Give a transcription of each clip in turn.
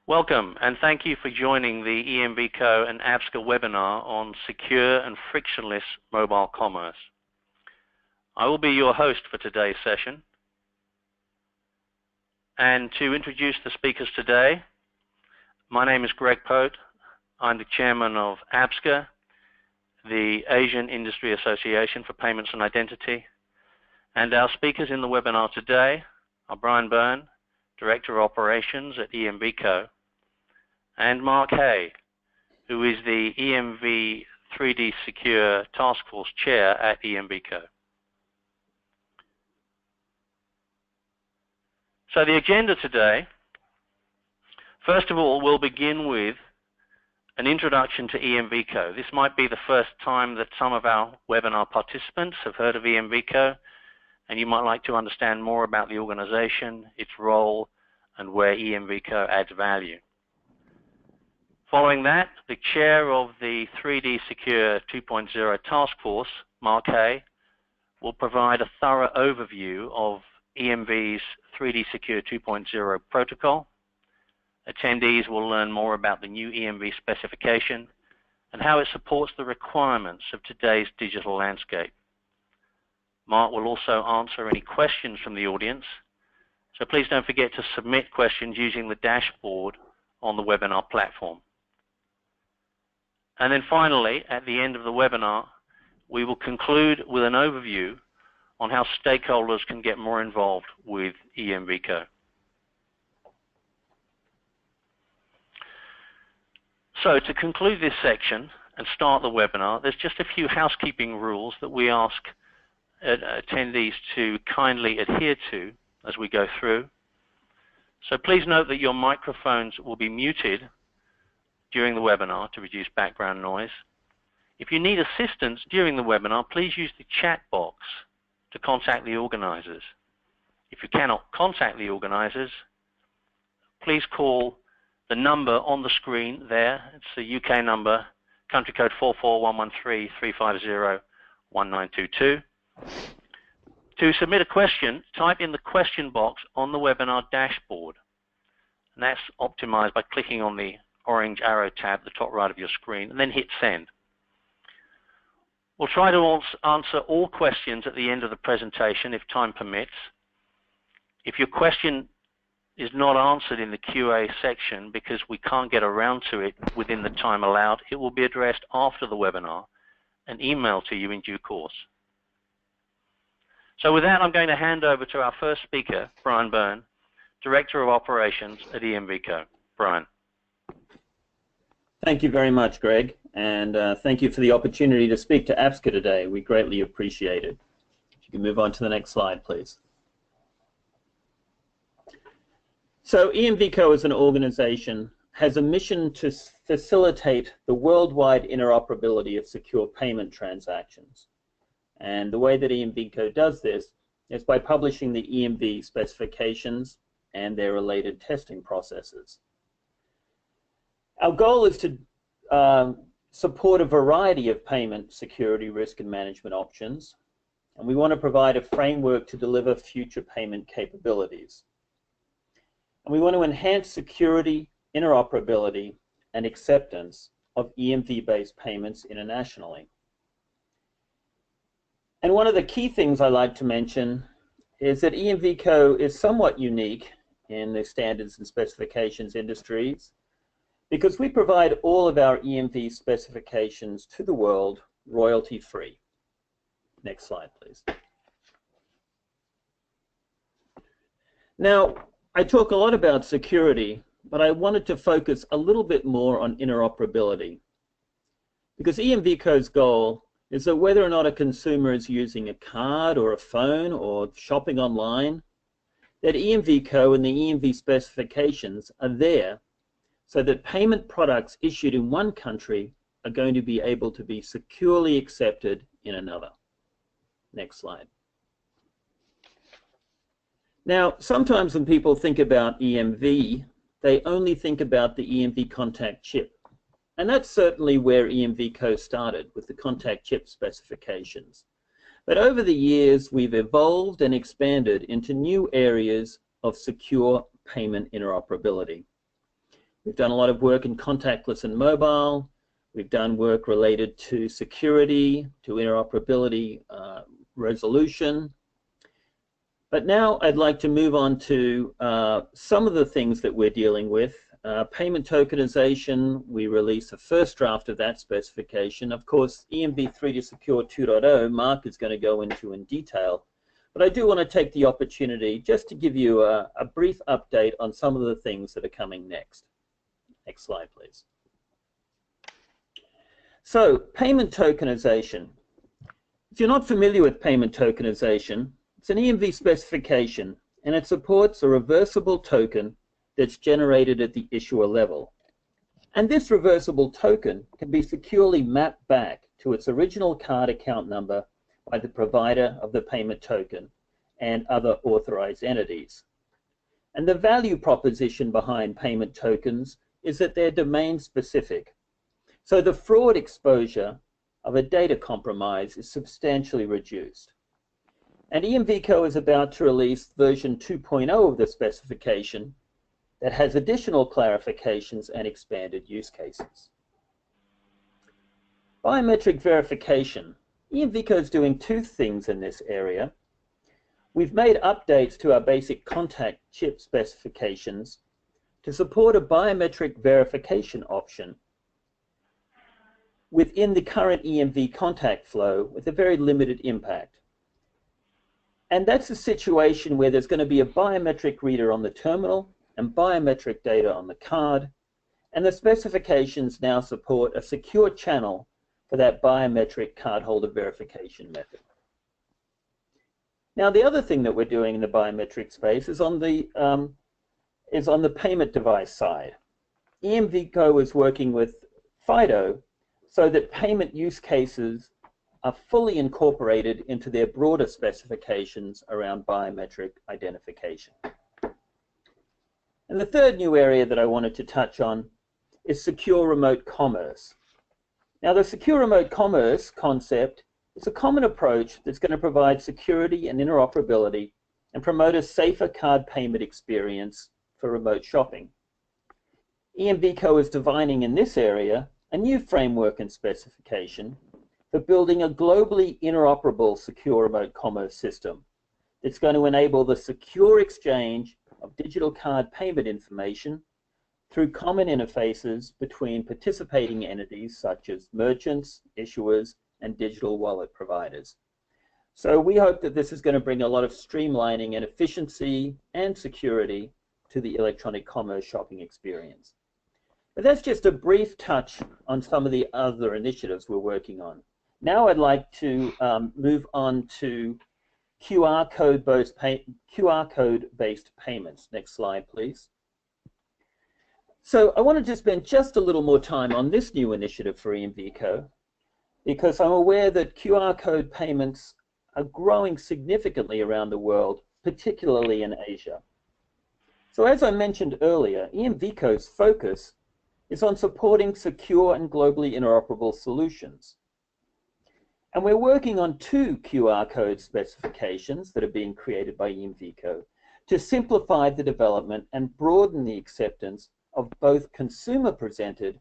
Welcome, and thank you for joining the EMV Co and ABSCA webinar on secure and frictionless mobile commerce. I will be your host for today's session. And to introduce the speakers today, my name is Greg Pote. I'm the chairman of ABSCA, the Asian Industry Association for Payments and Identity. And our speakers in the webinar today are Brian Byrne, Director of Operations at EMV Co, and Mark Hay, who is the EMV 3D Secure Task Force Chair at EMV Co. So the agenda today, first of all, we'll begin with an introduction to EMV Co. This might be the first time that some of our webinar participants have heard of EMV Co, and you might like to understand more about the organization, its role, and where EMV Co adds value. Following that, the chair of the 3D Secure 2.0 Task Force, Mark Hay, will provide a thorough overview of EMV's 3D Secure 2.0 protocol. Attendees will learn more about the new EMV specification and how it supports the requirements of today's digital landscape. Mark will also answer any questions from the audience, so please don't forget to submit questions using the dashboard on the webinar platform. And then finally, at the end of the webinar, we will conclude with an overview on how stakeholders can get more involved with EMV Co. So to conclude this section and start the webinar, there's just a few housekeeping rules that we ask attendees to kindly adhere to as we go through. So please note that your microphones will be muted during the webinar to reduce background noise. If you need assistance during the webinar, please use the chat box to contact the organizers. If you cannot contact the organizers, please call the number on the screen there. It's the UK number, country code 44113-350-1922. To submit a question, type in the question box on the webinar dashboard. And that's optimized by clicking on the orange arrow tab at the top right of your screen, and then hit send. We'll try to answer all questions at the end of the presentation if time permits. If your question is not answered in the QA section because we can't get around to it within the time allowed, it will be addressed after the webinar and emailed to you in due course. So with that, I'm going to hand over to our first speaker, Brian Byrne, Director of Operations at EMV Co. Brian. Thank you very much, Greg, and thank you for the opportunity to speak to ABSCA today. We greatly appreciate it. If you can move on to the next slide, please. So EMV Co as an organization has a mission to facilitate the worldwide interoperability of secure payment transactions. And the way that EMV Co does this is by publishing the EMV specifications and their related testing processes. Our goal is to support a variety of payment security, risk, and management options, and we want to provide a framework to deliver future payment capabilities. And we want to enhance security, interoperability, and acceptance of EMV-based payments internationally. And one of the key things I like to mention is that EMV Co is somewhat unique in the standards and specifications industries, because we provide all of our EMV specifications to the world royalty-free. Next slide, please. Now, I talk a lot about security, but I wanted to focus a little bit more on interoperability, because EMV Co's goal is that whether or not a consumer is using a card or a phone or shopping online, that EMV Co and the EMV specifications are there so that payment products issued in one country are going to be able to be securely accepted in another. Next slide. Now, sometimes when people think about EMV, they only think about the EMV contact chip. And that's certainly where EMV Co started, with the contact chip specifications. But over the years, we've evolved and expanded into new areas of secure payment interoperability. We've done a lot of work in contactless and mobile. We've done work related to security, to interoperability, resolution. But now I'd like to move on to some of the things that we're dealing with. Payment tokenization, we released the first draft of that specification. Of course, EMV 3D Secure 2.0, Mark is going to go into in detail. But I do want to take the opportunity just to give you a brief update on some of the things that are coming next. Next slide, please. So, payment tokenization. If you're not familiar with payment tokenization, it's an EMV specification, and it supports a reversible token that's generated at the issuer level. And this reversible token can be securely mapped back to its original card account number by the provider of the payment token and other authorized entities. And the value proposition behind payment tokens is that they're domain specific. So the fraud exposure of a data compromise is substantially reduced. And EMVCo is about to release version 2.0 of the specification that has additional clarifications and expanded use cases. Biometric verification. EMVCo is doing two things in this area. We've made updates to our basic contact chip specifications to support a biometric verification option within the current EMV contact flow with a very limited impact. And that's a situation where there's going to be a biometric reader on the terminal and biometric data on the card, and the specifications now support a secure channel for that biometric cardholder verification method. Now, the other thing that we're doing in the biometric space is on the payment device side. EMVCo is working with FIDO so that payment use cases are fully incorporated into their broader specifications around biometric identification. And the third new area that I wanted to touch on is secure remote commerce. Now, the secure remote commerce concept is a common approach that's going to provide security and interoperability and promote a safer card payment experience for remote shopping. EMVCo is defining in this area a new framework and specification for building a globally interoperable secure remote commerce system that's going to enable the secure exchange of digital card payment information through common interfaces between participating entities such as merchants, issuers, and digital wallet providers. So we hope that this is going to bring a lot of streamlining and efficiency and security to the electronic commerce shopping experience. But that's just a brief touch on some of the other initiatives we're working on. Now I'd like to move on to QR code-based payments. Next slide, please. So I wanted to spend just a little more time on this new initiative for EMVCo because I'm aware that QR code payments are growing significantly around the world, particularly in Asia. So as I mentioned earlier, EMVCo's focus is on supporting secure and globally interoperable solutions. And we're working on two QR code specifications that are being created by EMVCo to simplify the development and broaden the acceptance of both consumer-presented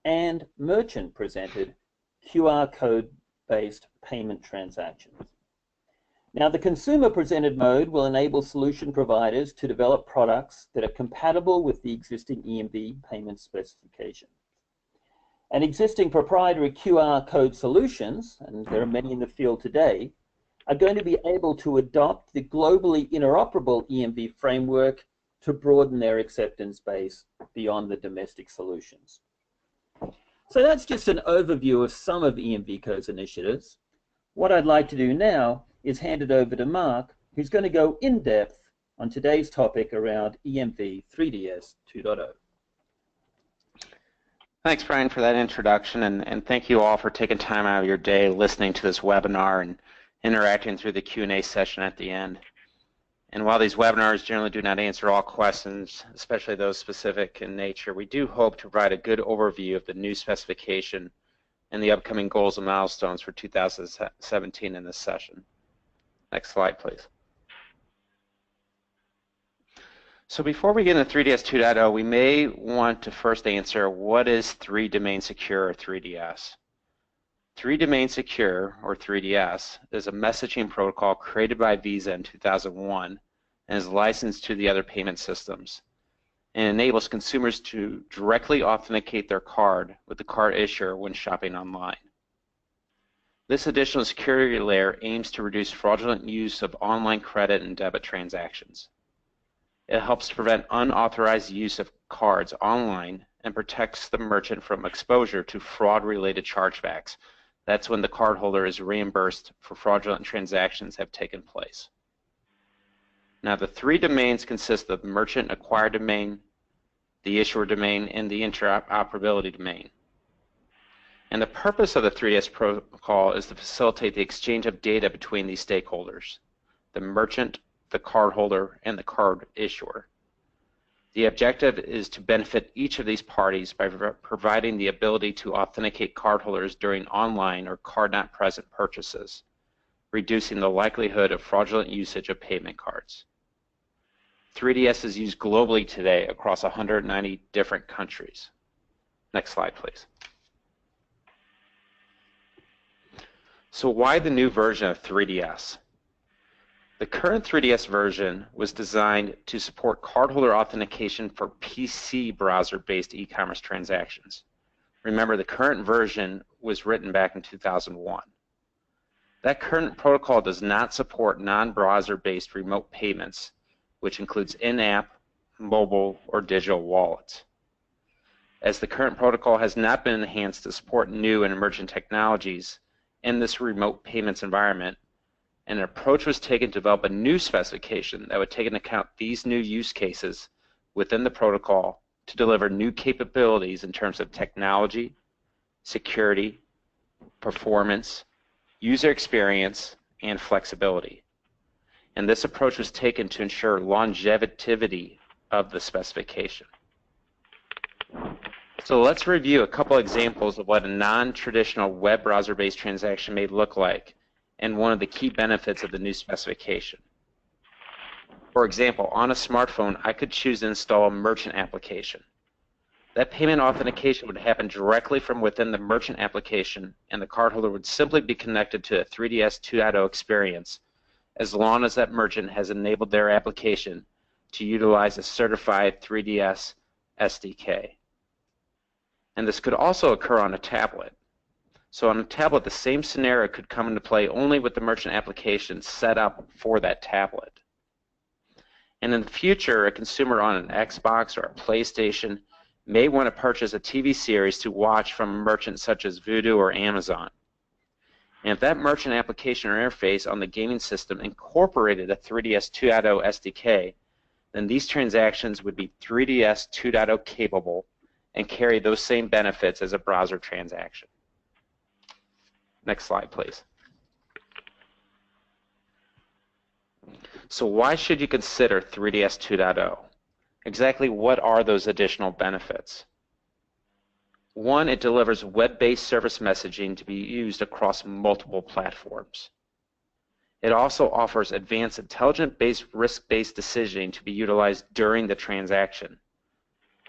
and merchant-presented QR code-based payment transactions. Now, the consumer-presented mode will enable solution providers to develop products that are compatible with the existing EMV payment specification. And existing proprietary QR code solutions, and there are many in the field today, are going to be able to adopt the globally interoperable EMV framework to broaden their acceptance base beyond the domestic solutions. So that's just an overview of some of EMVCo's initiatives. What I'd like to do now is hand it over to Mark, who's going to go in depth on today's topic around EMV 3DS 2.0. Thanks, Brian, for that introduction, and thank you all for taking time out of your day listening to this webinar and interacting through the Q&A session at the end. And while these webinars generally do not answer all questions, especially those specific in nature, we do hope to provide a good overview of the new specification and the upcoming goals and milestones for 2017 in this session. Next slide, please. So before we get into 3DS 2.0, we may want to first answer, what is 3-domain secure or 3DS? 3-domain secure, or 3DS, is a messaging protocol created by Visa in 2001 and is licensed to the other payment systems, and enables consumers to directly authenticate their card with the card issuer when shopping online. This additional security layer aims to reduce fraudulent use of online credit and debit transactions. It helps to prevent unauthorized use of cards online and protects the merchant from exposure to fraud-related chargebacks. That's when the cardholder is reimbursed for fraudulent transactions have taken place. Now, the 3 domains consist of merchant acquired domain, the issuer domain, and the interoperability domain. And the purpose of the 3DS protocol is to facilitate the exchange of data between these stakeholders, the merchant, the cardholder, and the card issuer. The objective is to benefit each of these parties by providing the ability to authenticate cardholders during online or card-not-present purchases, reducing the likelihood of fraudulent usage of payment cards. 3DS is used globally today across 190 different countries. Next slide, please. So why the new version of 3DS? The current 3DS version was designed to support cardholder authentication for PC browser-based e-commerce transactions. Remember, the current version was written back in 2001. That current protocol does not support non-browser-based remote payments, which includes in-app, mobile, or digital wallets. As the current protocol has not been enhanced to support new and emerging technologies in this remote payments environment, an approach was taken to develop a new specification that would take into account these new use cases within the protocol to deliver new capabilities in terms of technology, security, performance, user experience, and flexibility. And this approach was taken to ensure longevity of the specification. So let's review a couple examples of what a non-traditional web browser-based transaction may look like and one of the key benefits of the new specification. For example, on a smartphone, I could choose to install a merchant application. That payment authentication would happen directly from within the merchant application, and the cardholder would simply be connected to a 3DS 2.0 experience as long as that merchant has enabled their application to utilize a certified 3DS SDK. And this could also occur on a tablet. So on a tablet, the same scenario could come into play only with the merchant application set up for that tablet. And in the future, a consumer on an Xbox or a PlayStation may want to purchase a TV series to watch from a merchant such as Vudu or Amazon. And if that merchant application or interface on the gaming system incorporated a 3DS 2.0 SDK, then these transactions would be 3DS 2.0 capable and carry those same benefits as a browser transaction. Next slide, please. So why should you consider 3DS 2.0? Exactly what are those additional benefits? One, it delivers web-based service messaging to be used across multiple platforms. It also offers advanced intelligent-based risk-based decisioning to be utilized during the transaction.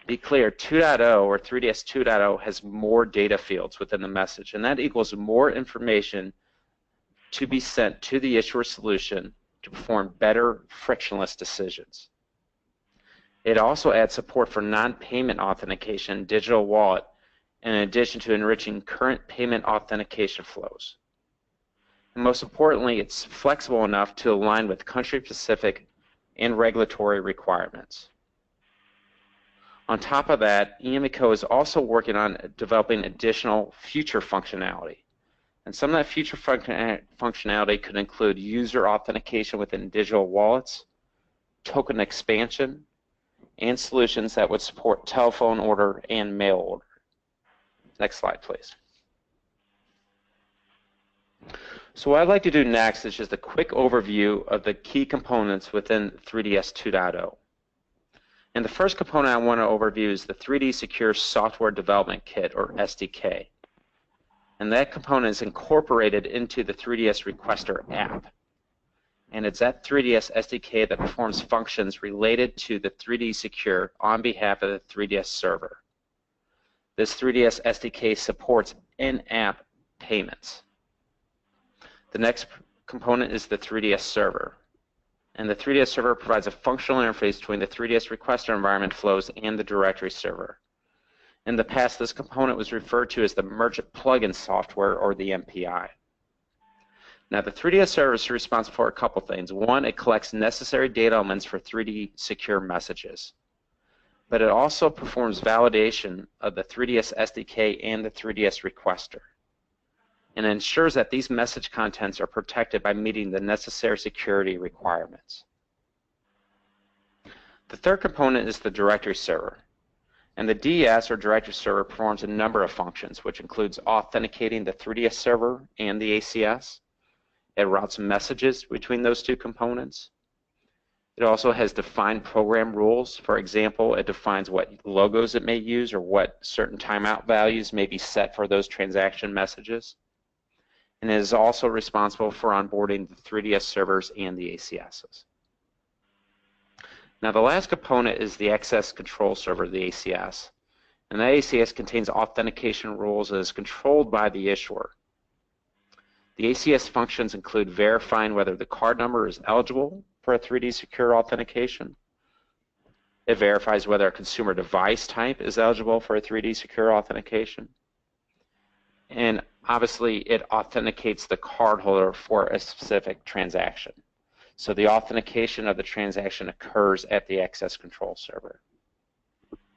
Be clear, 2.0 or 3DS 2.0 has more data fields within the message, and that equals more information to be sent to the issuer solution to perform better frictionless decisions. It also adds support for non-payment authentication, digital wallet, in addition to enriching current payment authentication flows. And most importantly, it's flexible enough to align with country-specific and regulatory requirements. On top of that, EMV is also working on developing additional future functionality. And some of that future functionality could include user authentication within digital wallets, token expansion, and solutions that would support telephone order and mail order. Next slide, please. So what I'd like to do next is just a quick overview of the key components within 3DS 2.0. And the first component I want to overview is the 3D Secure Software Development Kit, or SDK. And that component is incorporated into the 3DS Requester app. and it's that 3DS SDK that performs functions related to the 3D Secure on behalf of the 3DS server. This 3DS SDK supports in-app payments. The next component is the 3DS server. And the 3DS server provides a functional interface between the 3DS requester environment flows and the directory server. In the past, this component was referred to as the Merchant Plugin Software, or the MPI. Now, the 3DS server is responsible for a couple things. One, it collects necessary data elements for 3D secure messages. But it also performs validation of the 3DS SDK and the 3DS requester, and ensures that these message contents are protected by meeting the necessary security requirements. The third component is the directory server. And the DS, or directory server, performs a number of functions, which includes authenticating the 3DS server and the ACS. It routes messages between those two components. It also has defined program rules. For example, it defines what logos it may use or what certain timeout values may be set for those transaction messages. And it is also responsible for onboarding the 3DS servers and the ACSs. Now, the last component is the access control server, the ACS. And that ACS contains authentication rules and is controlled by the issuer. The ACS functions include verifying whether the card number is eligible for a 3D secure authentication. It verifies whether a consumer device type is eligible for a 3D secure authentication. And obviously, it authenticates the cardholder for a specific transaction. So the authentication of the transaction occurs at the access control server.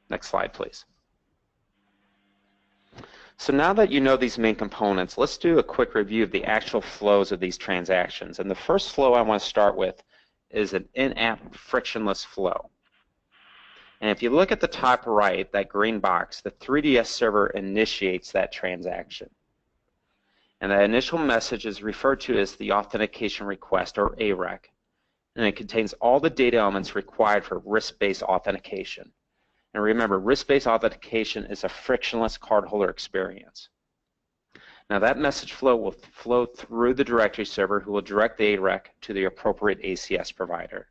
Next slide, please. So now that you know these main components, let's do a quick review of the actual flows of these transactions. And the first flow I want to start with is an in-app frictionless flow. And if you look at the top right, that green box, the 3DS server initiates that transaction. And that initial message is referred to as the authentication request, or AREC. And it contains all the data elements required for risk-based authentication. And remember, risk-based authentication is a frictionless cardholder experience. Now, that message flow will flow through the directory server, who will direct the AREC to the appropriate ACS provider.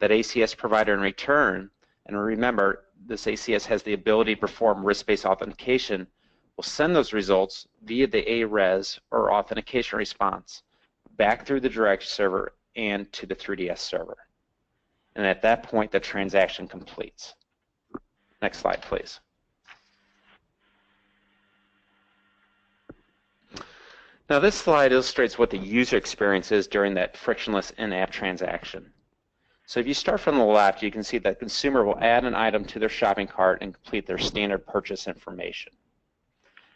That ACS provider in return, and remember, this ACS has the ability to perform risk-based authentication, will send those results via the ARES, or authentication response, back through the directory server and to the 3DS server. And at that point, the transaction completes. Next slide, please. Now, this slide illustrates what the user experience is during that frictionless in-app transaction. So if you start from the left, you can see that the consumer will add an item to their shopping cart and complete their standard purchase information.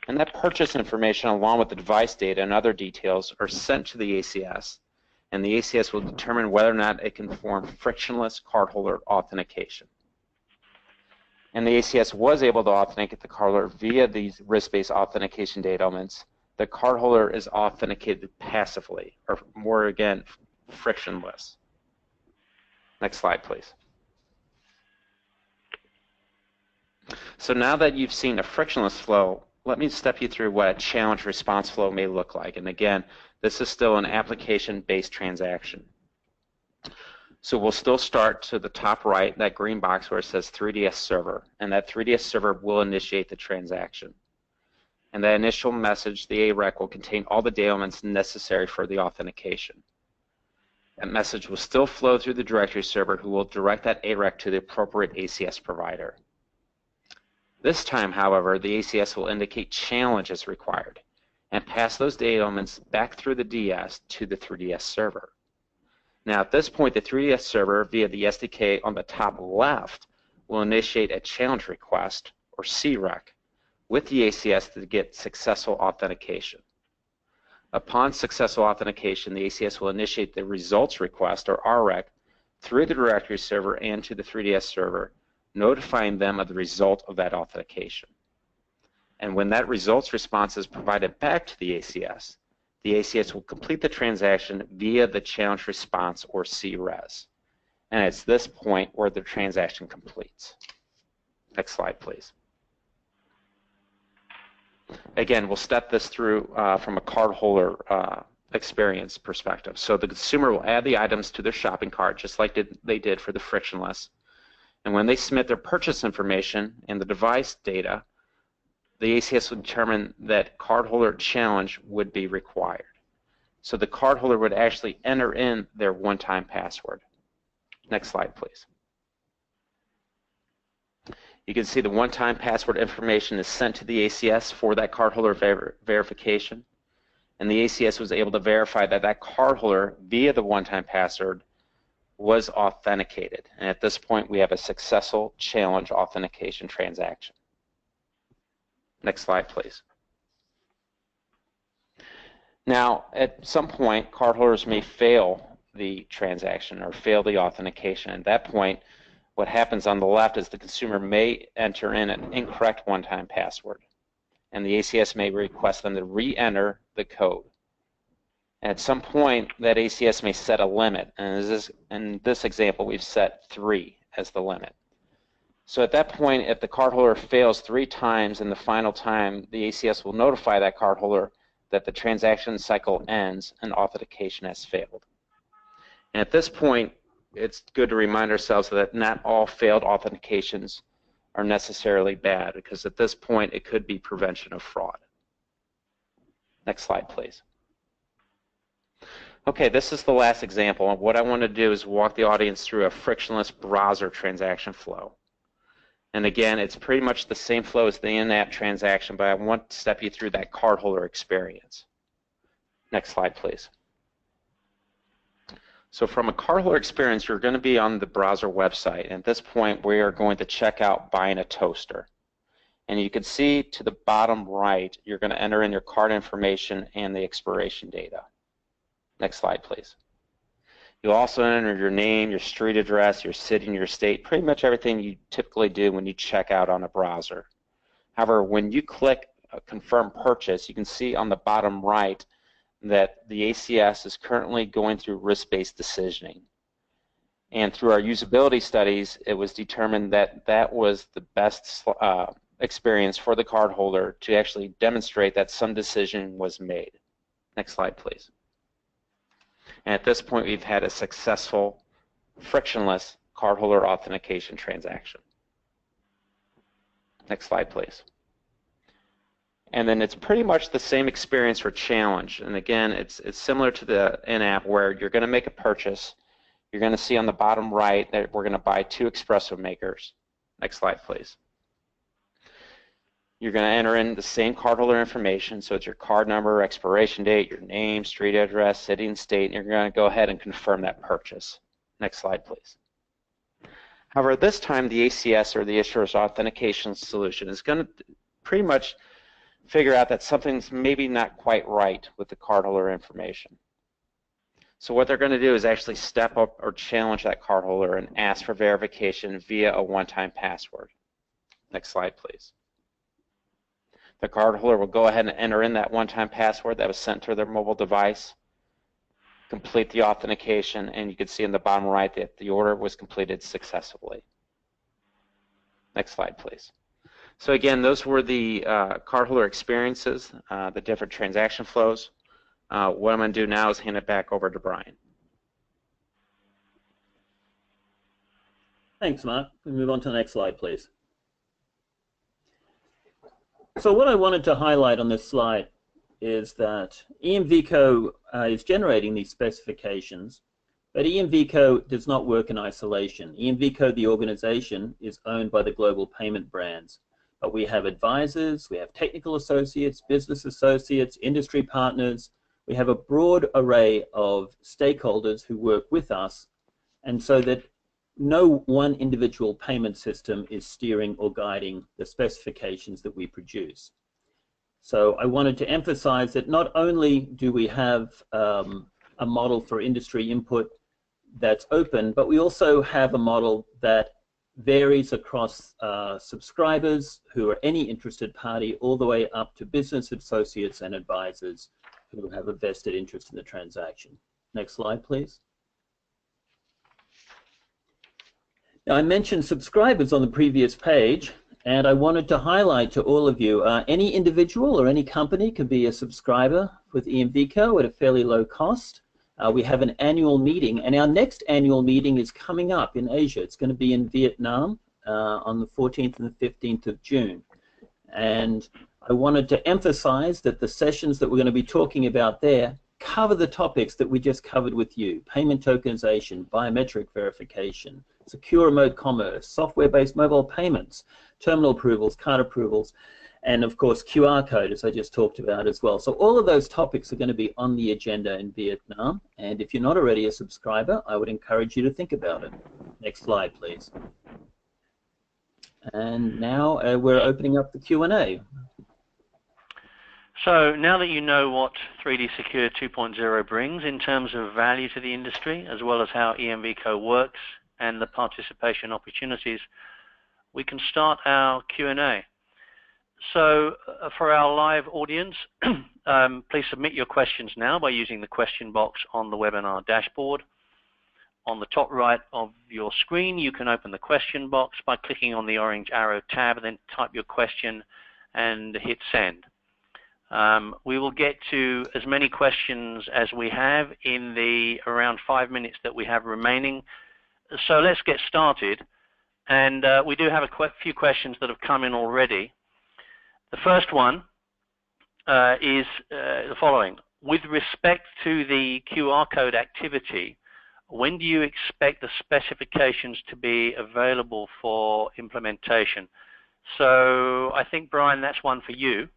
And that purchase information, along with the device data and other details, are sent to the ACS, and the ACS will determine whether or not it can perform frictionless cardholder authentication. And the ACS was able to authenticate the cardholder via these risk-based authentication data elements. The cardholder is authenticated passively, or more again, frictionless. Next slide, please. So now that you've seen a frictionless flow, let me step you through what a challenge response flow may look like. And again, this is still an application-based transaction. So we'll still start to the top right, that green box where it says 3DS server, and that 3DS server will initiate the transaction. And that initial message, the AREC, will contain all the data elements necessary for the authentication. That message will still flow through the directory server, who will direct that AREC to the appropriate ACS provider. This time, however, the ACS will indicate challenge is required and pass those data elements back through the DS to the 3DS server. Now, at this point, the 3DS server, via the SDK on the top left, will initiate a challenge request, or CREC, with the ACS to get successful authentication. Upon successful authentication, the ACS will initiate the results request, or RREC, through the directory server and to the 3DS server, notifying them of the result of that authentication. And when that results response is provided back to the ACS will complete the transaction via the challenge response, or CRES. And it's this point where the transaction completes. Next slide, please. Again, we'll step this through from a cardholder experience perspective. So the consumer will add the items to their shopping cart just like they did for the frictionless. And when they submit their purchase information and the device data, the ACS will determine that cardholder challenge would be required. So the cardholder would actually enter in their one-time password. Next slide, please. You can see the one-time password information is sent to the ACS for that cardholder verification. And the ACS was able to verify that that cardholder, via the one-time password, was authenticated. And at this point, we have a successful challenge authentication transaction. Next slide, please. Now, at some point, cardholders may fail the transaction or fail the authentication. At that point, what happens on the left is the consumer may enter in an incorrect one-time password, and the ACS may request them to re-enter the code. And at some point, that ACS may set a limit, and in this example, we've set 3 as the limit. So at that point, if the cardholder fails 3 times in the final time, the ACS will notify that cardholder that the transaction cycle ends and authentication has failed. And at this point, it's good to remind ourselves that not all failed authentications are necessarily bad, because at this point, it could be prevention of fraud. Next slide, please. Okay, this is the last example, and what I want to do is walk the audience through a frictionless browser transaction flow. And again, it's pretty much the same flow as the in-app transaction, but I want to step you through that cardholder experience. Next slide, please. So from a cardholder experience, you're going to be on the browser website. And at this point, we are going to check out buying a toaster. And you can see to the bottom right, you're going to enter in your card information and the expiration data. Next slide, please. You'll also enter your name, your street address, your city, and your state, pretty much everything you typically do when you check out on a browser. However, when you click Confirm Purchase, you can see on the bottom right that the ACS is currently going through risk-based decisioning. And through our usability studies, it was determined that that was the best experience for the cardholder to actually demonstrate that some decision was made. Next slide, please. And at this point, we've had a successful, frictionless cardholder authentication transaction. Next slide, please. And then it's pretty much the same experience for challenge. And again, it's similar to the in-app where you're going to make a purchase. You're going to see on the bottom right that we're going to buy 2 espresso makers. Next slide, please. You're going to enter in the same cardholder information, so it's your card number, expiration date, your name, street address, city and state, and you're going to go ahead and confirm that purchase. Next slide, please. However, this time the ACS, or the issuer's authentication solution, is going to pretty much figure out that something's maybe not quite right with the cardholder information. So what they're going to do is actually step up or challenge that cardholder and ask for verification via a one-time password. Next slide, please. The cardholder will go ahead and enter in that one-time password that was sent to their mobile device, complete the authentication, and you can see in the bottom right that the order was completed successfully. Next slide, please. So again, those were the cardholder experiences, the different transaction flows. What I'm going to do now is hand it back over to Brian. Thanks, Mark. We move on to the next slide, please. So what I wanted to highlight on this slide is that EMVCo is generating these specifications, but EMVCo does not work in isolation. EMVCo, the organization, is owned by the global payment brands, but we have advisors, we have technical associates, business associates, industry partners. We have a broad array of stakeholders who work with us, and so that no one individual payment system is steering or guiding the specifications that we produce. So I wanted to emphasize that not only do we have a model for industry input that's open, but we also have a model that varies across subscribers who are any interested party, all the way up to business associates and advisors who have a vested interest in the transaction. Next slide, please. Now, I mentioned subscribers on the previous page, And I wanted to highlight to all of you, any individual or any company can be a subscriber with EMVCo at a fairly low cost. We have an annual meeting, and our next annual meeting is coming up in Asia. It's going to be in Vietnam on the 14th and the 15th of June. And I wanted to emphasize that the sessions that we're going to be talking about there cover the topics that we just covered with you: payment tokenization, biometric verification, secure remote commerce, software-based mobile payments, terminal approvals, card approvals, and of course QR code, as I just talked about as well. So all of those topics are going to be on the agenda in Vietnam, and if you're not already a subscriber, I would encourage you to think about it. Next slide, please. And now we're opening up the Q&A. So now that you know what 3D Secure 2.0 brings in terms of value to the industry, as well as how EMVCo works and the participation opportunities, we can start our Q&A. So for our live audience, please submit your questions now by using the question box on the webinar dashboard. On the top right of your screen, you can open the question box by clicking on the orange arrow tab and then type your question and hit send. We will get to as many questions as we have in the around 5 minutes that we have remaining. So let's get started. And we do have a few questions that have come in already. The first one is the following. With respect to the QR code activity, when do you expect the specifications to be available for implementation? So I think, Brian, that's one for you.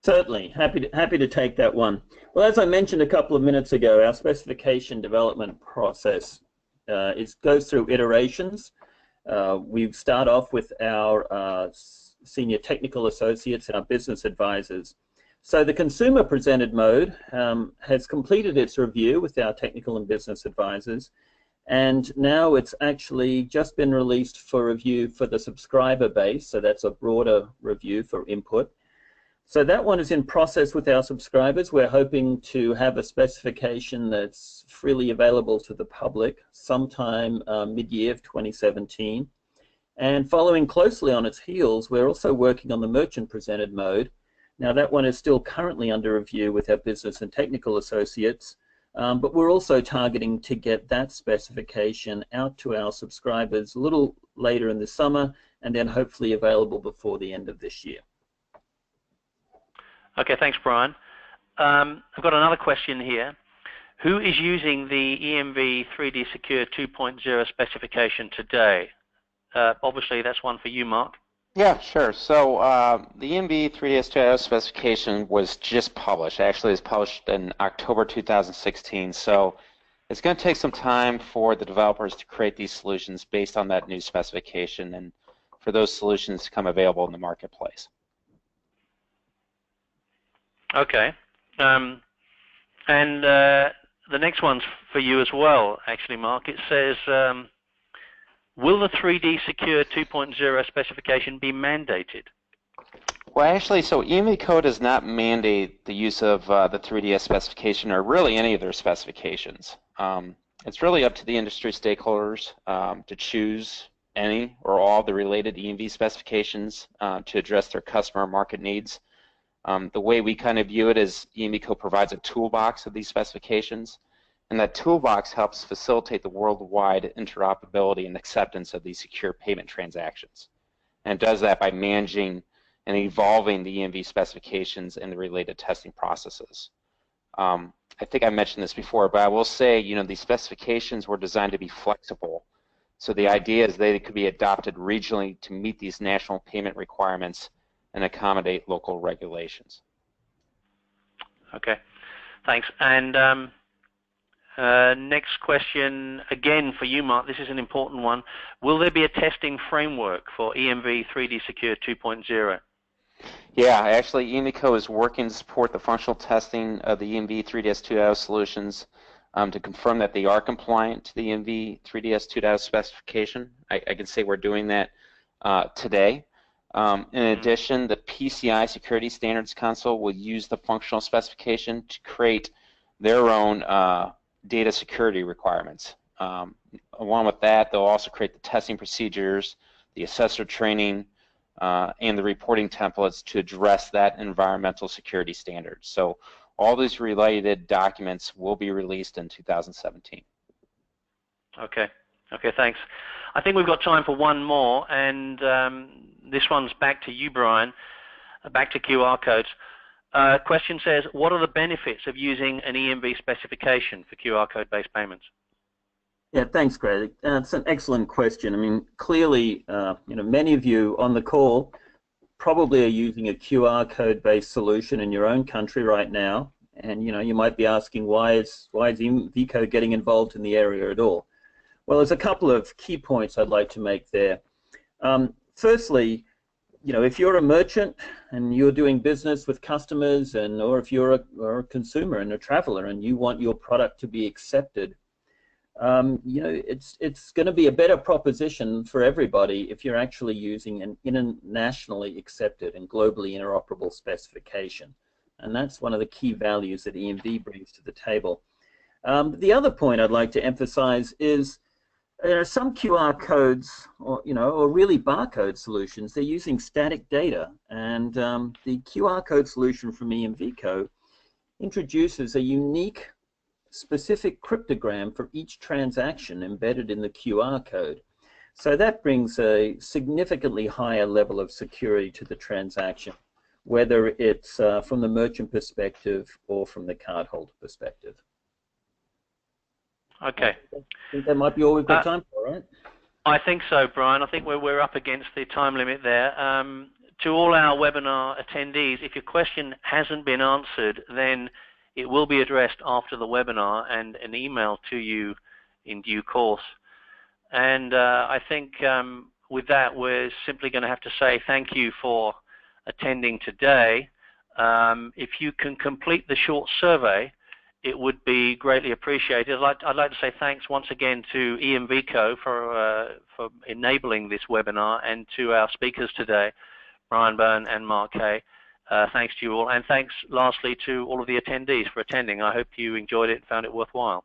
Certainly, happy to take that one. Well, as I mentioned a couple of minutes ago, our specification development process goes through iterations. We start off with our senior technical associates and our business advisors. So the consumer presented mode has completed its review with our technical and business advisors, and now it's actually just been released for review for the subscriber base, so that's a broader review for input. So that one is in process with our subscribers. We're hoping to have a specification that's freely available to the public sometime mid-year of 2017. And following closely on its heels, we're also working on the merchant presented mode. Now that one is still currently under review with our business and technical associates, but we're also targeting to get that specification out to our subscribers a little later in the summer and then hopefully available before the end of this year. Okay, thanks, Brian. I've got another question here. Who is using the EMV 3D Secure 2.0 specification today? Obviously, that's one for you, Mark. Yeah, sure. So the EMV 3DS 2.0 specification was just published. Actually, it was published in October 2016. So it's going to take some time for the developers to create these solutions based on that new specification and for those solutions to come available in the marketplace. Okay. And the next one's for you as well, actually, Mark. It says, will the 3D Secure 2.0 specification be mandated? Well, actually, so EMVCo does not mandate the use of the 3DS specification or really any of their specifications. It's really up to the industry stakeholders to choose any or all the related EMV specifications to address their customer market needs. The way we kind of view it is EMVCo provides a toolbox of these specifications, and that toolbox helps facilitate the worldwide interoperability and acceptance of these secure payment transactions. And it does that by managing and evolving the EMV specifications and the related testing processes. I think I mentioned this before, but I will say, you know, these specifications were designed to be flexible. So the idea is they could be adopted regionally to meet these national payment requirements and accommodate local regulations. Okay, thanks. And next question, again for you, Mark. This is an important one. Will there be a testing framework for EMV 3D Secure 2.0? Yeah, actually, EMVCo is working to support the functional testing of the EMV 3DS 2.0 solutions to confirm that they are compliant to the EMV 3DS 2.0 specification. I can say we're doing that today. In addition, the PCI Security Standards Council will use the functional specification to create their own data security requirements. Along with that, they'll also create the testing procedures, the assessor training, and the reporting templates to address that environmental security standards. So all these related documents will be released in 2017. Okay. Okay, thanks. I think we've got time for one more, and this one's back to you, Brian, back to QR codes. Question says, what are the benefits of using an EMV specification for QR code-based payments? Yeah, thanks, Greg. It's an excellent question. I mean, clearly, many of you on the call probably are using a QR code-based solution in your own country right now, and you might be asking, why is EMV code getting involved in the area at all? Well, there's a couple of key points I'd like to make there. Firstly, if you're a merchant and you're doing business with customers, or if you're a consumer and a traveler and you want your product to be accepted, it's going to be a better proposition for everybody if you're actually using an internationally accepted and globally interoperable specification. And that's one of the key values that EMV brings to the table. The other point I'd like to emphasize is there are some QR codes, or really barcode solutions. They're using static data, and the QR code solution from EMVCo introduces a unique, specific cryptogram for each transaction embedded in the QR code. So that brings a significantly higher level of security to the transaction, whether it's from the merchant perspective or from the cardholder perspective. Okay. I think that might be all we've got time for, right? I think so, Brian. I think we're up against the time limit there. To all our webinar attendees, if your question hasn't been answered, then it will be addressed after the webinar and an email to you in due course. And I think with that, we're simply going to have to say thank you for attending today. If you can complete the short survey, it would be greatly appreciated. I'd like to say thanks once again to EMVCo for enabling this webinar, and to our speakers today, Brian Byrne and Mark Kay. Thanks to you all, and thanks lastly to all of the attendees for attending. I hope you enjoyed it and found it worthwhile.